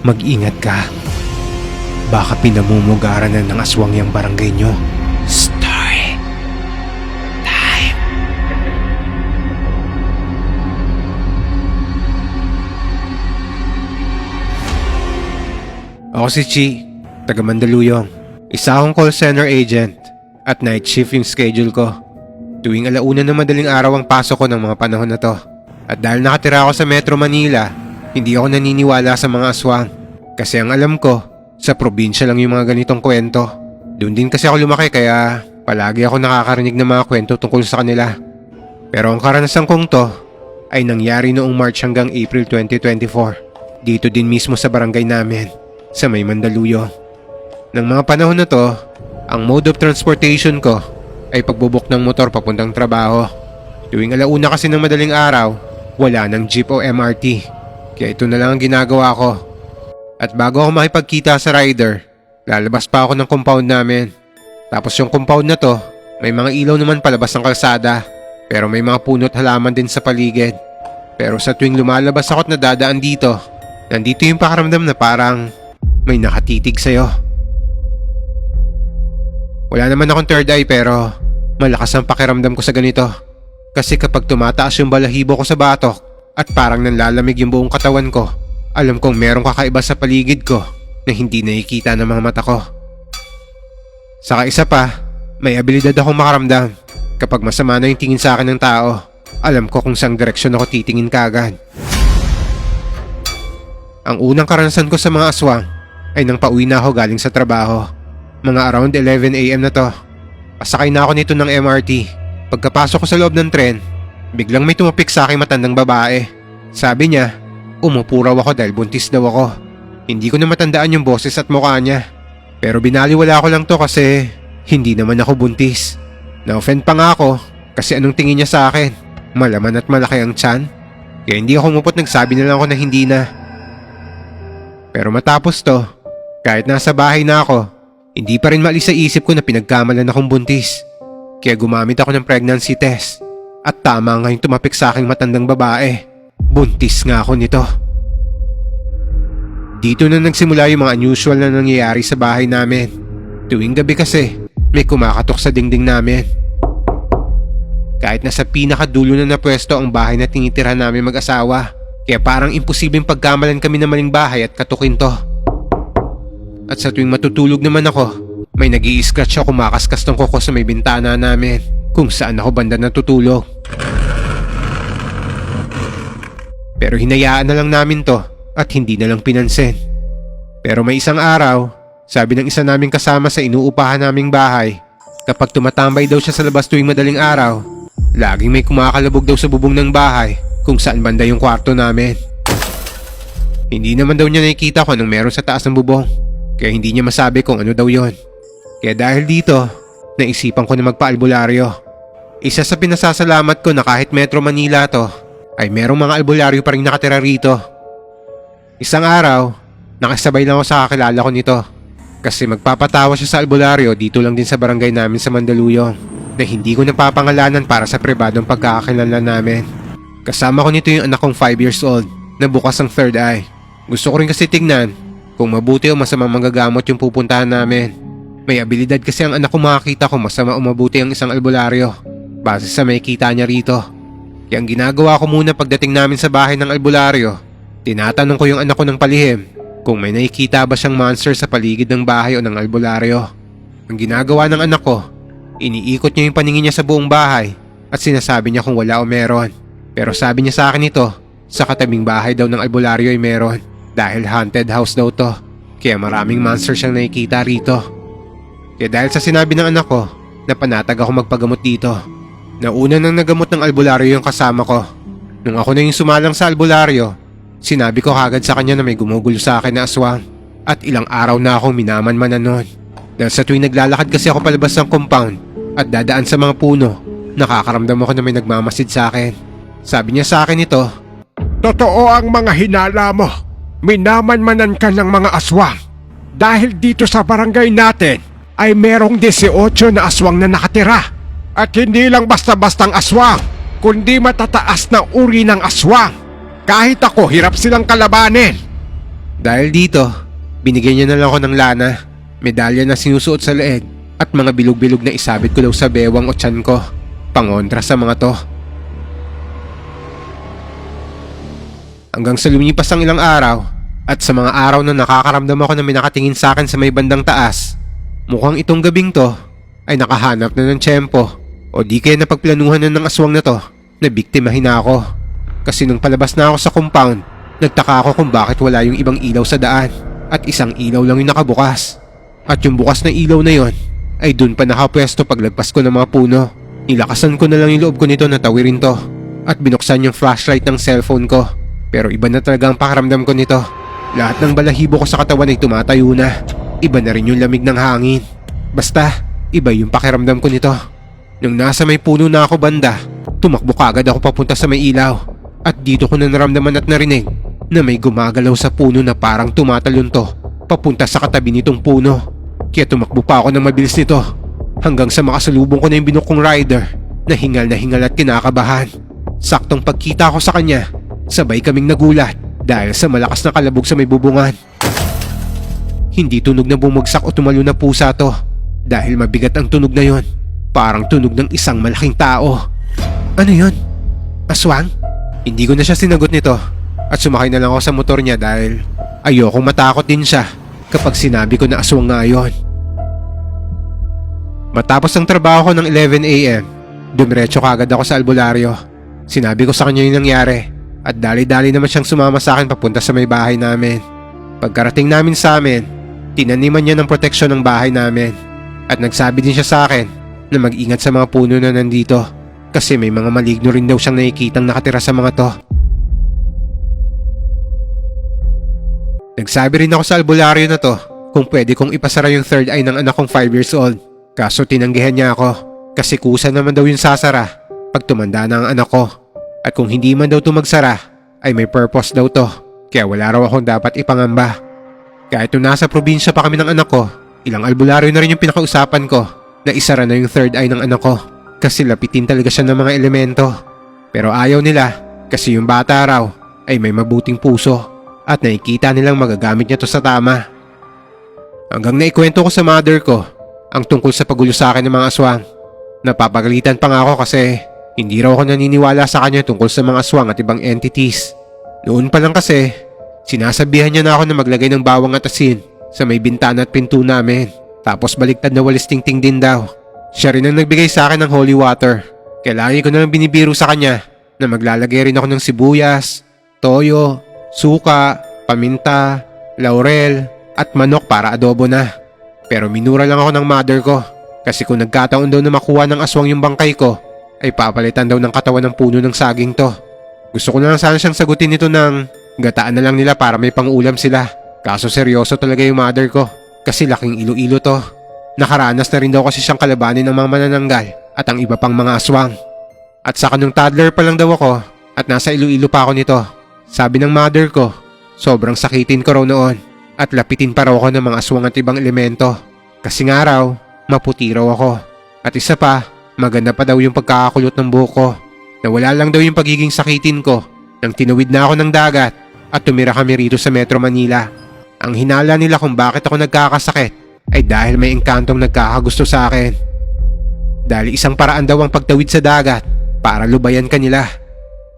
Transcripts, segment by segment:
Mag-ingat ka. Baka pinamumugaran na ng aswang yung barangay nyo. Story time. Ako si Chi, taga Mandaluyong. Isa akong call center agent at night shift yung schedule ko. Tuwing 1:00 ng madaling araw ang pasok ko ng mga panahon na to. At dahil nakatira ako sa Metro Manila, hindi ako naniniwala sa mga aswang. Kasi ang alam ko, sa probinsya lang yung mga ganitong kwento. Doon din kasi ako lumaki kaya palagi ako nakakarinig ng mga kwento tungkol sa kanila. Pero ang karanasan kong to ay nangyari noong March hanggang April 2024. Dito din mismo sa barangay namin, sa may Mandaluyong. Nang mga panahon na to, ang mode of transportation ko ay pagbubuk ng motor papuntang trabaho. Tuwing 1:00 kasi ng madaling araw, wala ng jeep o MRT. Kaya ito na lang ang ginagawa ko. At bago ako makipagkita sa rider, lalabas pa ako ng compound namin. Tapos yung compound na to, may mga ilaw naman palabas ng kalsada. Pero may mga puno't halaman din sa paligid. Pero sa tuwing lumalabas ako at nadadaan dito, nandito yung pakaramdam na parang may nakatitig sa'yo. Wala naman akong third eye pero malakas ang pakiramdam ko sa ganito. Kasi kapag tumataas yung balahibo ko sa batok at parang nanlalamig yung buong katawan ko, alam kong merong kakaiba sa paligid ko na hindi nakikita ng mga mata ko. Saka isa pa, may abilidad akong makaramdam. Kapag masama na yung tingin sa akin ng tao, alam ko kung saang direksyon ako titingin kaagad. Ang unang karanasan ko sa mga aswang ay nang pauwi na ako galing sa trabaho. Mga around 11 AM na to. Pasakay na ako nito ng MRT. Pagkapasok ko sa loob ng tren, biglang may tumapik sa aking matandang babae. Sabi niya, umupo raw ako dahil buntis daw ako. Hindi ko na matandaan yung boses at mukha niya. Pero binaliwala ko lang to kasi hindi naman ako buntis. Na-offend pa nga ako kasi anong tingin niya sa akin? Malaman at malaki ang tiyan? Kaya hindi ako umupot, nagsabi na lang ako na hindi na. Pero matapos to, kahit nasa bahay na ako, hindi pa rin maalis sa isip ko na pinagkamalan akong buntis. Kaya gumamit ako ng pregnancy test. At tama nga yung tumapik sa aking matandang babae. Buntis nga ako nito. Dito na nagsimula yung mga unusual na nangyayari sa bahay namin. Tuwing gabi kasi, may kumakatok sa dingding namin. Kahit nasa pinakadulo na napwesto ang bahay na tinitirahan namin mag-asawa, kaya parang imposibleng pagkamalan kami ng maling bahay at katukin to. At sa tuwing matutulog naman ako, may nag-i-scratch o kumakaskas ng kuko sa may bintana namin kung saan ako banda natutulog. Pero hinayaan na lang namin to at hindi na lang pinansin. Pero may isang araw, sabi ng isa naming kasama sa inuupahan naming bahay, kapag tumatambay daw siya sa labas tuwing madaling araw, laging may kumakalabog daw sa bubong ng bahay kung saan banda yung kwarto namin. Hindi naman daw niya nakikita kung anong meron sa taas ng bubong, kaya hindi niya masabi kung ano daw yon. Kaya dahil dito, naisipan ko na magpa-albularyo. Isa sa pinasasalamat ko na kahit Metro Manila to, ay merong mga albularyo pa rin nakatira rito. Isang araw, nakasabay lang ako sa kakilala ko nito. Kasi magpapatawa siya sa albularyo dito lang din sa barangay namin sa Mandaluyong, na hindi ko napapangalanan para sa pribadong pagkakakilala namin. Kasama ko nito yung anak kong 5 years old na bukas ang third eye. Gusto ko rin kasi tignan kung mabuti o masama manggagamot yung pupuntahan namin. May abilidad kasi ang anak ko makakita kung masama o mabuti ang isang albularyo base sa may kita niya rito. Kaya ang ginagawa ko muna pagdating namin sa bahay ng albularyo, tinatanong ko yung anak ko ng palihim kung may nakikita ba siyang monster sa paligid ng bahay o ng albularyo. Ang ginagawa ng anak ko, iniikot niya yung paningin niya sa buong bahay at sinasabi niya kung wala o meron. Pero sabi niya sa akin ito, sa katabing bahay daw ng albularyo ay meron dahil haunted house daw to. Kaya maraming monster siyang nakikita rito. Kaya dahil sa sinabi ng anak ko, napanatag ako magpagamot dito. Nauna nang nagamot ng albularyo yung kasama ko. Nung ako na yung sumalang sa albularyo, sinabi ko kagad sa kanya na may gumugulo sa akin na aswang. At ilang araw na akong minamanmanan nun. Dahil sa tuwing naglalakad kasi ako palabas ng compound at dadaan sa mga puno, nakakaramdam ako na may nagmamasid sa akin. Sabi niya sa akin ito, Totoo ang mga hinala mo. Minamanmanan ka ng mga aswang. Dahil dito sa barangay natin ay merong 18 na aswang na nakatira. At hindi lang basta-bastang aswang, kundi matataas na uri ng aswang. Kahit ako, hirap silang kalabanin. Dahil dito, binigyan niya na lang ako ng lana, medalya na sinusuot sa leeg at mga bilog-bilog na isabit ko daw sa bewang o tiyan ko. Pangontra sa mga to. Hanggang sa lumipas ang ilang araw at sa mga araw na nakakaramdam ako na may nakatingin sa akin sa may bandang taas, mukhang itong gabing to ay nakahanap na ng tiyempo o di kaya napagplanuhan na ng aswang na to na biktimahin na ako. Kasi nung palabas na ako sa compound, nagtaka ako kung bakit wala yung ibang ilaw sa daan at isang ilaw lang yung nakabukas. At yung bukas na ilaw na yon ay dun pa nakapwesto paglagpas ko ng mga puno. Nilakasan ko na lang yung loob ko nito na tawirin to at binuksan yung flashlight ng cellphone ko. Pero iba na talaga ang pakiramdam ko nito. Lahat ng balahibo ko sa katawan ay tumatayo na. Iba na rin yung lamig ng hangin. Basta, iba yung pakiramdam ko nito. Nung nasa may puno na ako banda, tumakbo kaagad ako papunta sa may ilaw. At dito ko na naramdaman at narinig na may gumagalaw sa puno na parang tumatalon to papunta sa katabi nitong puno. Kaya tumakbo pa ako ng mabilis nito hanggang sa makasalubong ko na yung binukong rider na hingal at kinakabahan. Saktong pagkita ko sa kanya, sabay kaming nagulat dahil sa malakas na kalabog sa may bubungan. Hindi tunog na bumagsak o tumalo na pusa to dahil mabigat ang tunog na yon. Parang tunog ng isang malaking tao. Ano yon? Aswang? Hindi ko na siya sinagot nito at sumakay na lang ako sa motor niya dahil ayokong matakot din siya kapag sinabi ko na aswang nga yon. Matapos ang trabaho ko ng 11 AM, dumiretso kagad ako sa albularyo. Sinabi ko sa kanya yung nangyari at dali-dali naman siyang sumama sa akin papunta sa may bahay namin. Pagkarating namin sa amin, tinaniman niya ng proteksyon ng bahay namin at nagsabi din siya sa akin na mag-ingat sa mga puno na nandito kasi may mga maligno rin daw siyang nakikitang nakatira sa mga to. Nagsabi rin ako sa albularyo na to kung pwede kong ipasara yung third eye ng anak kong 5 years old. Kaso tinanggihan niya ako kasi kusa naman daw yung sasara pag tumanda na ang anak ko. At kung hindi man daw ito magsara ay may purpose daw to. Kaya wala raw akong dapat ipangamba. Kahit nung nasa probinsya pa kami ng anak ko, ilang albularyo na rin yung pinakausapan ko na isara na yung third eye ng anak ko. Kasi lapitin talaga siya ng mga elemento. Pero ayaw nila kasi yung bata raw ay may mabuting puso at nakikita nilang magagamit niya to sa tama. Hanggang naikwento ko sa mother ko ang tungkol sa pagulo sa akin ng mga aswang. Napapagalitan pa nga ako kasi hindi raw ako naniniwala sa kanya tungkol sa mga aswang at ibang entities. Noon pa lang kasi, sinasabihan niya na ako na maglagay ng bawang at asin sa may bintana at pinto namin. Tapos baliktad na walis tingting din daw. Siya rin ang nagbigay sa akin ng holy water. Kaya lagi ko na lang binibiro sa kanya na maglalagay rin ako ng sibuyas, toyo, suka, paminta, laurel at manok para adobo na. Pero minura lang ako ng mother ko kasi kung nagkataon daw na makuha ng aswang yung bangkay ko ay papalitan daw ng katawan ng puno ng saging to. Gusto ko na lang sana siyang sagutin nito ng gataan na lang nila para may pang-ulam sila. Kaso seryoso talaga yung mother ko kasi laking ilo-ilo to. Nakaranas na rin daw kasi siyang kalabanin ng mga manananggal at ang iba pang mga aswang. At saka nung toddler pa lang daw ako at nasa ilo-ilo pa ako nito, sabi ng mother ko, sobrang sakitin ko raw noon at lapitin pa raw ako ng mga aswang at ibang elemento. Kasi nga raw, maputi raw ako. At isa pa, maganda pa daw yung pagkakakulot ng buhok ko. Nawala lang daw yung pagiging sakitin ko nang tinuwid na ako ng dagat at tumira kami rito sa Metro Manila. Ang hinala nila kung bakit ako nagkakasakit ay dahil may engkantong nagkakagusto sa akin. Dahil isang paraan daw ang pagtawid sa dagat para lubayan kanila.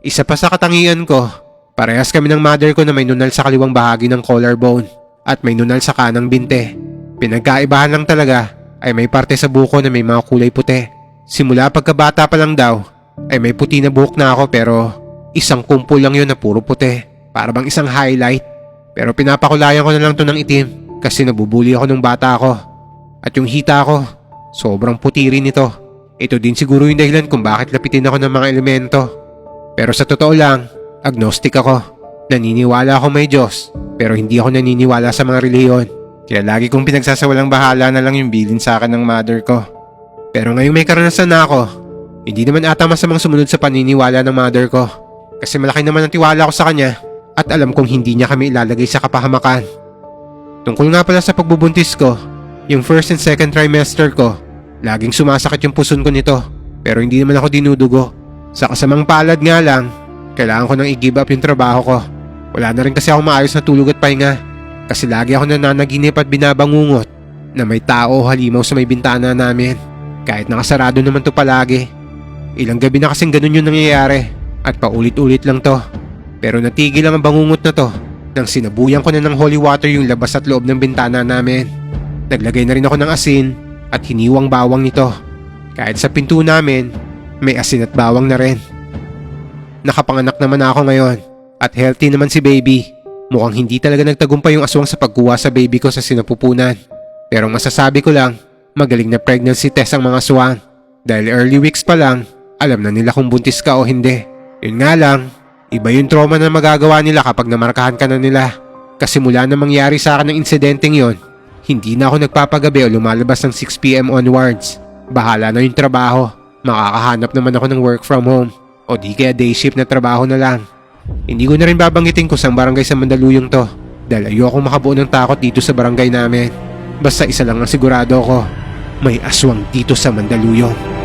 Isa pa sa katangian ko, parehas kami ng mother ko na may nunal sa kaliwang bahagi ng collarbone at may nunal sa kanang binte. Pinagkaibahan lang talaga ay may parte sa buko na may mga kulay puti. Simula pagkabata pa lang daw ay may puti na buhok na ako pero isang kumpol lang yun na puro puti. Para bang isang highlight. Pero pinapakulayan ko na lang to ng itim kasi nabubuli ako nung bata ako. At yung hita ko, sobrang puti rin ito. Ito din siguro yung dahilan kung bakit lapitin ako ng mga elemento. Pero sa totoo lang, agnostic ako. Naniniwala ako may Diyos pero hindi ako naniniwala sa mga reliyon. Kaya lagi kong pinagsasawalang bahala na lang yung bilin sa akin ng mother ko. Pero ngayong may karanasan na ako, hindi naman ata masamang sumunod sa paniniwala ng mother ko. Kasi malaki naman ang tiwala ko sa kanya at alam kong hindi niya kami ilalagay sa kapahamakan. Tungkol nga pala sa pagbubuntis ko, yung first and second trimester ko, laging sumasakit yung puson ko nito. Pero hindi naman ako dinudugo. Sa kasamang palad nga lang, kailangan ko nang i-give up yung trabaho ko. Wala na rin kasi ako maayos na tulog at pahinga. Kasi lagi ako nananaginip at binabangungot na may tao o halimaw sa may bintana namin. Kahit nakasarado naman to palagi. Ilang gabi na kasing ganun yung nangyayari at paulit-ulit lang to. Pero natigil lang ang bangungot na to nang sinabuyan ko na ng holy water yung labas at loob ng bintana namin. Naglagay na rin ako ng asin at hiniwang bawang nito. Kahit sa pinto namin, may asin at bawang na rin. Nakapanganak naman ako ngayon at healthy naman si baby. Mukhang hindi talaga nagtagumpay yung aswang sa pagkuha sa baby ko sa sinapupunan. Pero masasabi ko lang, magaling na pregnancy test ang mga aswang. Dahil early weeks pa lang, alam na nila kung buntis ka o hindi. Yun nga lang, iba yung trauma na magagawa nila kapag namarkahan ka na nila. Kasi mula na mangyari sa akin ng insidenteng yon, hindi na ako nagpapagabi o lumalabas ng 6 PM onwards. Bahala na yung trabaho. Makakahanap naman ako ng work from home o di kaya day shift na trabaho na lang. Hindi ko na rin babanggitin kung saan barangay sa Mandaluyong to dahil ayokong makabuo ng takot dito sa barangay namin. Basta isa lang ang sigurado ko, may aswang dito sa Mandaluyong.